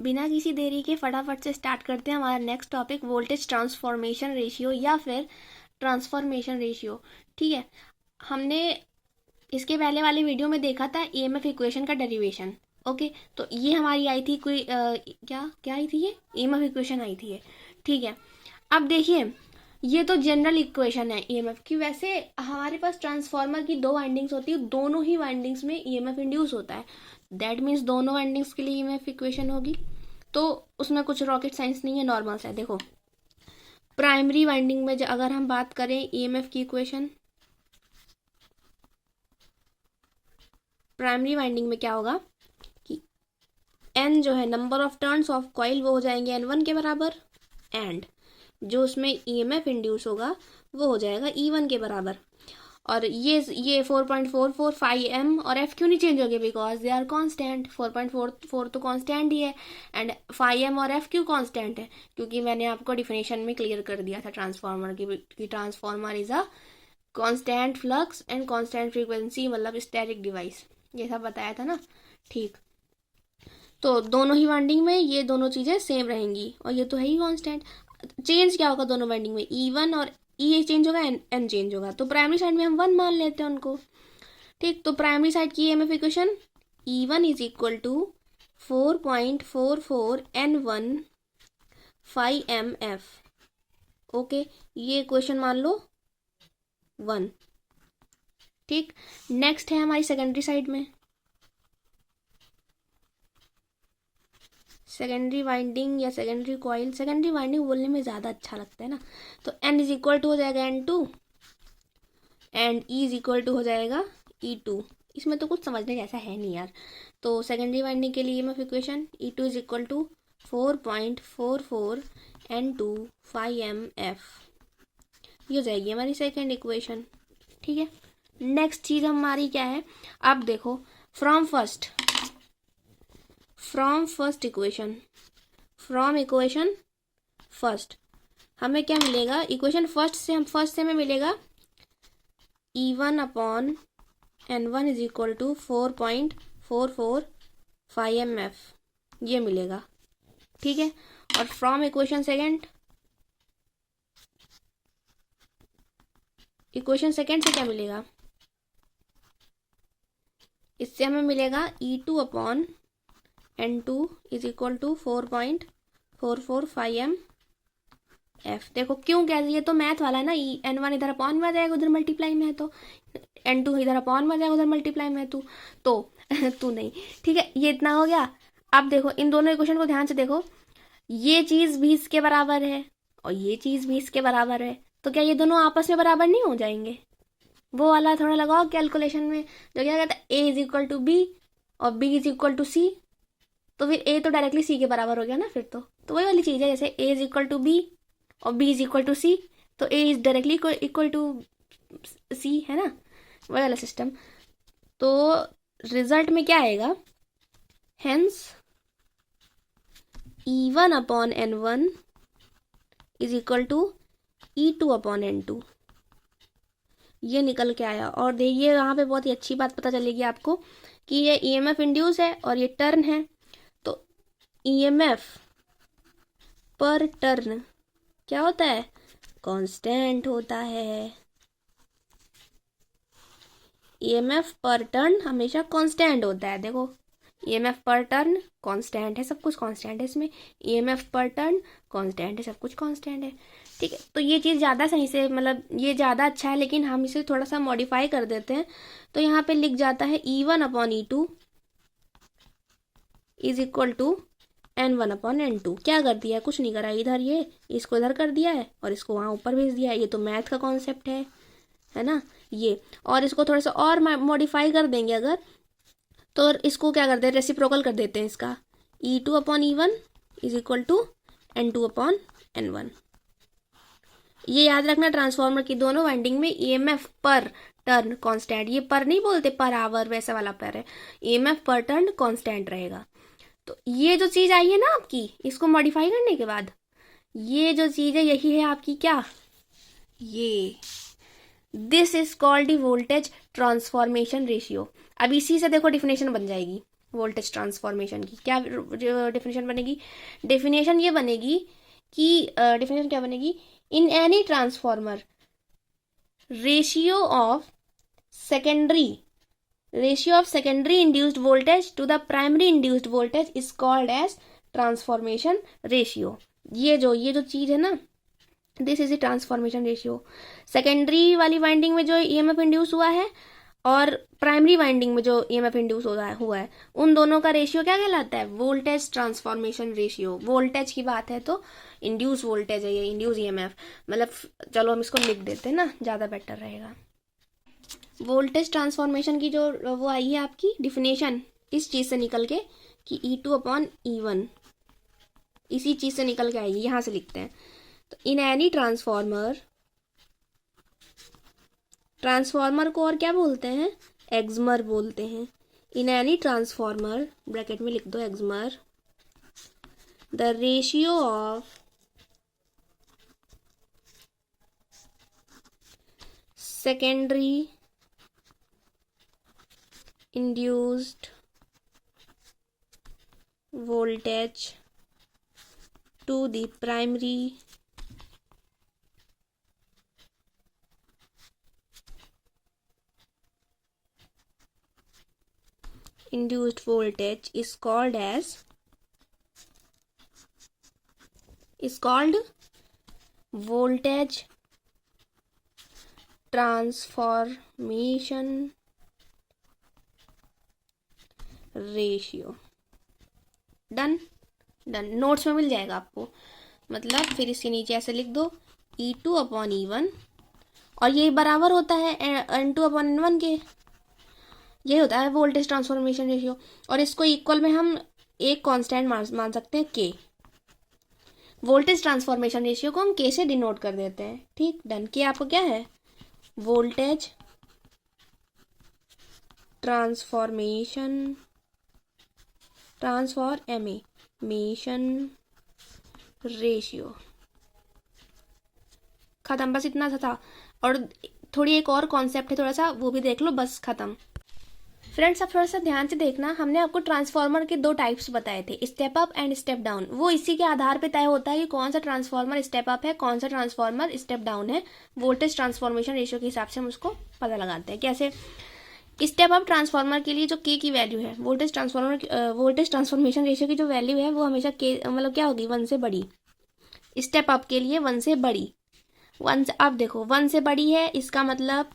बिना किसी देरी के फटाफट से स्टार्ट करते हैं हमारा next topic, voltage transformation ratio या फिर ट्रांसफॉर्मेशन रेशियो। ठीक है, हमने इसके पहले वाले वीडियो में देखा था ईएमएफ इक्वेशन का डेरिवेशन। ओके, तो ये हमारी आई थी कोई क्या क्या आई थी, ये ईएमएफ इक्वेशन आई थी ये। ठीक है, अब देखिए ये तो जनरल इक्वेशन है ईएमएफ की। वैसे हमारे पास ट्रांसफार्मर की दो वाइंडिंग्स होती है, दोनों ही वाइंडिंग्स में ईएमएफ इंड्यूस होता है। दैट मीन्स दोनों वाइंडिंग्स के लिए ईएमएफ इक्वेशन होगी। तो उसमें कुछ रॉकेट साइंस नहीं है, नॉर्मल सा है। देखो प्राइमरी वाइंडिंग में अगर हम बात करें ईएमएफ की इक्वेशन, प्राइमरी वाइंडिंग में क्या होगा कि एन जो है number of turns of coil वो हो जाएंगे N1 के बराबर, एंड जो उसमें ईएमएफ इंड्यूस होगा वो हो जाएगा E1 के बराबर। और ये 4.44 फाई एम और एफ क्यों नहीं चेंज हो गए, बिकॉज दे आर कांस्टेंट। 4.44 तो कांस्टेंट ही है, एंड फाई एम और एफ क्यों कांस्टेंट है, क्योंकि मैंने आपको डिफिनेशन में क्लियर कर दिया था ट्रांसफार्मर की transformer is a constant flux and constant frequency, मतलब स्टैटिक डिवाइस, ये सब बताया था ना। ठीक, तो दोनों ही वाइंडिंग में ये दोनों चीज़ें सेम रहेंगी, और ये तो है ही कांस्टेंट। चेंज क्या होगा दोनों वाइंडिंग में, E1 और E चेंज होगा, N चेंज होगा। तो प्राइमरी साइड में हम 1 मान लेते हैं उनको। ठीक, तो प्राइमरी साइड की EMF equation E1 is equal to 4.44 N1 phi M F. Okay, ये इक्वेशन मान लो 1। ठीक, नेक्स्ट है हमारी सेकेंडरी साइड में, सेकेंडरी वाइंडिंग या सेकेंडरी कॉइल। सेकेंडरी वाइंडिंग बोलने में ज़्यादा अच्छा लगता है ना। तो N इज इक्वल टू हो जाएगा N2 and E is equal to हो जाएगा E2। इसमें तो कुछ समझने जैसा है नहीं यार। तो सेकेंडरी वाइंडिंग के लिए EMF equation E2 is equal to 4.44 N2 phi M F, ये हो जाएगी हमारी सेकेंड इक्वेशन। ठीक है, नेक्स्ट चीज़ हमारी क्या है, अब देखो फ्रॉम इक्वेशन फर्स्ट हमें क्या मिलेगा, इक्वेशन फर्स्ट से हमें मिलेगा E1 upon N1 is equal to 4.44 phi M F, ये मिलेगा। ठीक है, और फ्रॉम इक्वेशन सेकेंड से क्या मिलेगा, इससे हमें मिलेगा E2 upon N2 is equal to 4.44 phi M F. देखो क्यों कह रही है, तो मैथ वाला है ना। N1 इधर अपॉन में आ जाएगा, उधर मल्टीप्लाई में है, तो N2 इधर अपॉन में आ जाएगा, उधर मल्टीप्लाई में है तो तू नहीं। ठीक है, ये इतना हो गया। अब देखो इन दोनों इक्वेशन को ध्यान से देखो, ये चीज़ 20 के बराबर है और ये चीज़ 20 के बराबर है, तो क्या ये दोनों आपस में बराबर नहीं हो जाएंगे। वो वाला थोड़ा लगाओ कैलकुलेशन में, जो क्या कहता है A is equal to B और B is equal to C, तो फिर A तो डायरेक्टली C के बराबर हो गया ना। फिर तो वही वाली चीज़ है, जैसे A is equal to B और B is equal to C, तो A is directly equal to C, है ना, वही वाला सिस्टम। तो रिजल्ट में क्या आएगा, hence E1 upon N1 is equal to E2 upon N2, ये निकल के आया। और देखिए यहाँ पे बहुत ही अच्छी बात पता चलेगी आपको कि ये ईएमएफ इंड्यूस है और ये टर्न है, तो ईएमएफ पर टर्न क्या होता है, कांस्टेंट होता है। ईएमएफ पर टर्न हमेशा कांस्टेंट होता है। देखो ईएमएफ पर टर्न कांस्टेंट है, सब कुछ कांस्टेंट है इसमें। ईएमएफ पर टर्न कांस्टेंट है, सब कुछ कांस्टेंट है। ठीक है, तो ये चीज़ ज़्यादा सही से, मतलब ये ज़्यादा अच्छा है, लेकिन हम इसे थोड़ा सा मॉडिफाई कर देते हैं। तो यहाँ पे लिख जाता है E1 upon E2 is equal to N1 upon N2। क्या कर दिया, कुछ नहीं करा, इधर ये इसको इधर कर दिया है और इसको वहाँ ऊपर भेज दिया है। ये तो मैथ का कॉन्सेप्ट है ना ये। और इसको थोड़ा सा और मॉडिफाई कर देंगे अगर, तो इसको क्या करते हैं, रेसिप्रोकल कर देते हैं इसका। E2 upon E1 is equal to N2 upon N1। ये याद रखना, ट्रांसफार्मर की दोनों वाइंडिंग में ईएमएफ पर टर्न कांस्टेंट, ये पर नहीं बोलते पर आवर, वैसा वाला पर है, ईएमएफ पर टर्न कांस्टेंट रहेगा। तो ये जो चीज़ आई है ना आपकी, इसको मॉडिफाई करने के बाद ये जो चीज़ है यही है आपकी क्या, ये this is called the voltage transformation ratio. अब इसी से देखो डिफिनेशन बन जाएगी वोल्टेज ट्रांसफॉर्मेशन की। क्या डेफिनेशन बनेगी? डेफिनेशन ये बनेगी कि डेफिनेशन क्या बनेगी? In any transformer ratio of secondary induced voltage to the primary induced voltage is called as transformation ratio. ये जो चीज है ना, this is the transformation ratio. Secondary वाली वाइंडिंग में जो ईएमएफ इंड्यूस हुआ है और प्राइमरी वाइंडिंग में जो ईएमएफ इंड्यूस हुआ है उन दोनों का रेशियो क्या कहलाता है? Voltage transformation ratio. वोल्टेज की बात है तो इंड्यूस वोल्टेज है ये, इंड्यूस ईएमएफ। मतलब चलो हम इसको लिख देते हैं ना, ज़्यादा बेटर रहेगा। वोल्टेज ट्रांसफॉर्मेशन की जो वो आई है आपकी डिफिनेशन, इस चीज़ से निकल के कि E2/E1 इसी चीज़ से निकल के आएगी, यहाँ से लिखते हैं। तो इन एनी ट्रांसफॉर्मर को और क्या बोलते हैं? एक्समर बोलते हैं। इन एनी ट्रांसफॉर्मर, ब्रैकेट में लिख दो एक्समर, the ratio of secondary induced voltage to the primary induced voltage is called voltage transformation ratio। Done. Notes में मिल जाएगा आपको। मतलब फिर इसके नीचे ऐसे लिख दो E2/E1 और ये बराबर होता है N2/N1 के। ये होता है वोल्टेज ट्रांसफॉर्मेशन रेशियो। और इसको इक्वल में हम एक कांस्टेंट मान सकते हैं K। वोल्टेज ट्रांसफॉर्मेशन रेशियो को हम K से डिनोट कर देते हैं। ठीक, डन। K आपको क्या है? Voltage transformation ratio. खत्म, बस इतना सा था। और थोड़ी एक और कॉन्सेप्ट है, थोड़ा सा वो भी देख लो, बस खत्म। फ्रेंड्स अब थोड़ा सा ध्यान से देखना, हमने आपको ट्रांसफार्मर के 2 टाइप्स बताए थे, step up and step down. वो इसी के आधार पे तय होता है कि कौन सा ट्रांसफार्मर स्टेप अप है, कौन सा ट्रांसफार्मर स्टेप डाउन है। वोल्टेज ट्रांसफॉर्मेशन रेशियो के हिसाब से हम उसको पता लगाते हैं। कैसे? स्टेप अप ट्रांसफार्मर के लिए जो K की वैल्यू है, वोल्टेज ट्रांसफॉर्मेशन रेशियो की जो वैल्यू है वो हमेशा K मतलब क्या होगी? 1 से बड़ी। स्टेप अप के लिए 1 से बड़ी। 1 से, अब देखो 1 से बड़ी है, इसका मतलब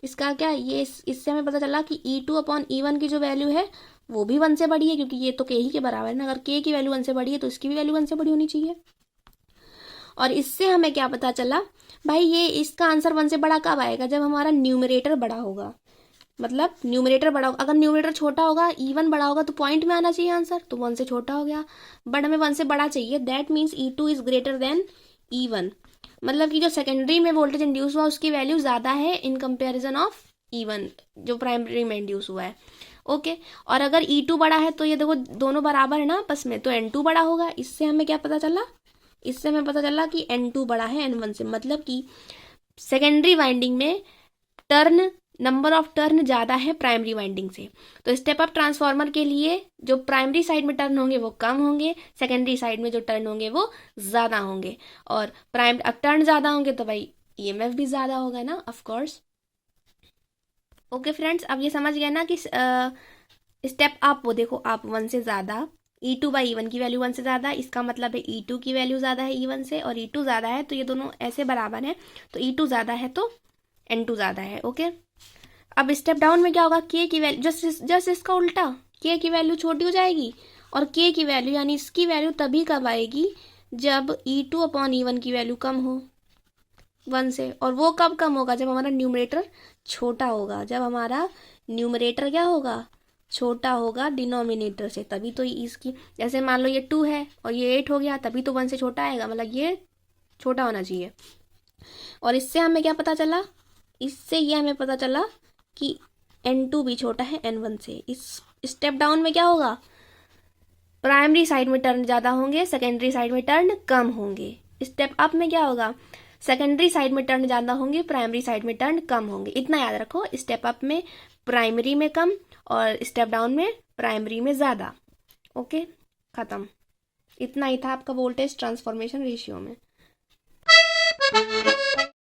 इसका क्या, ये इससे हमें पता चला कि E2/E1 की जो वैल्यू है वो भी 1 से बड़ी है, क्योंकि ये तो K ही के बराबर है ना। अगर K की वैल्यू 1 से बड़ी है तो इसकी भी वैल्यू 1 से बड़ी होनी चाहिए। और इससे हमें क्या पता चला भाई, ये इसका आंसर 1 से बड़ा कब आएगा? जब हमारा न्यूमरेटर बड़ा होगा। मतलब न्यूमरेटर बड़ा होगा, अगर न्यूमरेटर छोटा होगा, E1 बड़ा होगा तो पॉइंट में आना चाहिए आंसर, तो 1 से छोटा हो गया। बट हमें 1 से बड़ा चाहिए, that means E2 is greater than E1। मतलब कि जो सेकेंडरी में वोल्टेज इंड्यूस हुआ उसकी वैल्यू ज़्यादा है इन कंपेरिजन ऑफ E1 जो प्राइमरी में इंड्यूस हुआ है। ओके, और अगर E2 बड़ा है तो ये देखो दोनों बराबर है ना आपस में, तो N2 बड़ा होगा। इससे हमें क्या पता चला? इससे हमें पता चला कि N2 बड़ा है N1 से। मतलब कि सेकेंडरी वाइंडिंग में नंबर ऑफ टर्न ज़्यादा है प्राइमरी वाइंडिंग से। तो स्टेप अप ट्रांसफार्मर के लिए जो प्राइमरी साइड में टर्न होंगे वो कम होंगे, सेकेंडरी साइड में जो टर्न होंगे वो ज़्यादा होंगे। और अब टर्न ज़्यादा होंगे तो भाई ईएमएफ भी ज़्यादा होगा ना, ऑफ कोर्स। ओके फ्रेंड्स, अब ये समझ गया ना कि स्टेप अप, वो देखो आप 1 से ज़्यादा, E2/E1 की वैल्यू 1 से ज़्यादा, इसका मतलब है E2 की वैल्यू ज़्यादा है E1 से, और E2 ज़्यादा है तो ये दोनों ऐसे बराबर हैं, तो E2 ज़्यादा है तो N2 ज़्यादा है। ओके, अब स्टेप डाउन में क्या होगा? K की वैल्यू जस्ट इसका उल्टा, K की वैल्यू छोटी हो जाएगी, और K की वैल्यू यानी इसकी वैल्यू तभी कब आएगी? जब E2/E1 की वैल्यू कम हो 1 से। और वो कब कम होगा? जब हमारा न्यूमरेटर छोटा होगा। जब हमारा न्यूमरेटर क्या होगा? छोटा होगा डिनोमिनेटर से, तभी तो इसकी, जैसे मान लो ये 2 है और ये 8 हो गया, तभी तो 1 से छोटा आएगा, मतलब ये छोटा होना चाहिए। और इससे हमें क्या पता चला? इससे ये हमें पता चला कि N2 भी छोटा है N1 से। इस स्टेप डाउन में क्या होगा? प्राइमरी साइड में टर्न ज़्यादा होंगे, सेकेंडरी साइड में टर्न कम होंगे। स्टेप अप में क्या होगा? सेकेंडरी साइड में टर्न ज़्यादा होंगे, प्राइमरी साइड में टर्न कम होंगे। इतना याद रखो, स्टेप अप में प्राइमरी में कम और स्टेप डाउन में प्राइमरी में ज़्यादा। ओके, ख़त्म। इतना ही था आपका वोल्टेज ट्रांसफॉर्मेशन रेशियो में।